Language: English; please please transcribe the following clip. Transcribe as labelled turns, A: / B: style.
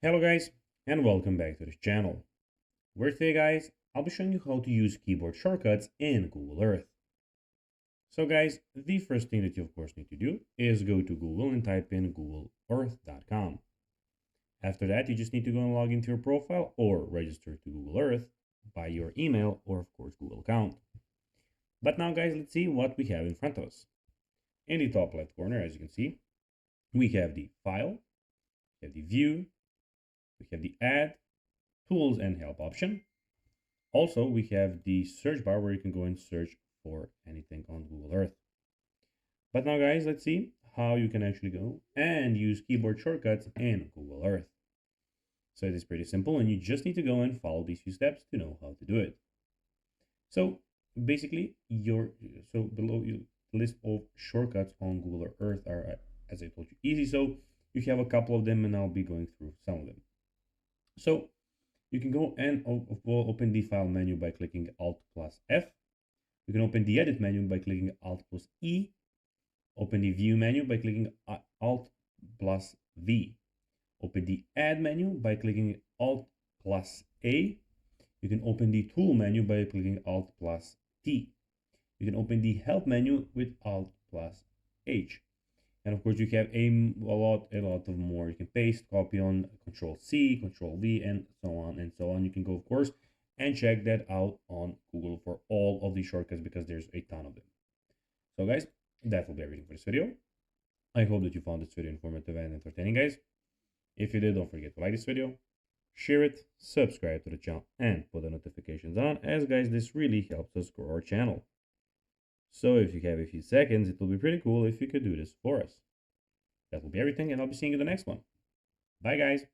A: Hello guys, and welcome back to this channel, where today guys, I'll be showing you how to use keyboard shortcuts in Google Earth. So guys, the first thing that you of course need to do is go to Google and type in googleearth.com. After that, you just need to go and log into your profile or register to Google Earth by your email or of course Google account. But now guys, let's see what we have in front of us. In the top left corner, as you can see, we have the file, we have the view, we have the add, tools and help option. Also, we have the search bar where you can go and search for anything on Google Earth. But now guys, let's see how you can actually go and use keyboard shortcuts in Google Earth. So it is pretty simple and you just need to go and follow these few steps to know how to do it. So basically, below you list of shortcuts on Google Earth are, as I told you, easy. So you have a couple of them and I'll be going through some of them. So you can go and open the file menu by clicking Alt plus F. You can open the edit menu by clicking Alt plus E. Open the view menu by clicking Alt plus V. Open the add menu by clicking Alt plus A. You can open the tool menu by clicking Alt plus T. You can open the help menu with Alt plus H. And of course, you have a lot of more. You can paste, copy on, Control C, Control V, and so on and so on. You can go, of course, and check that out on Google for all of these shortcuts because there's a ton of them. So guys, that will be everything for this video. I hope that you found this video informative and entertaining, guys. If you did, don't forget to like this video, share it, subscribe to the channel, and put the notifications on, as guys, this really helps us grow our channel. So if you have a few seconds, it will be pretty cool if you could do this for us. That will be everything, and I'll be seeing you in the next one. Bye, guys.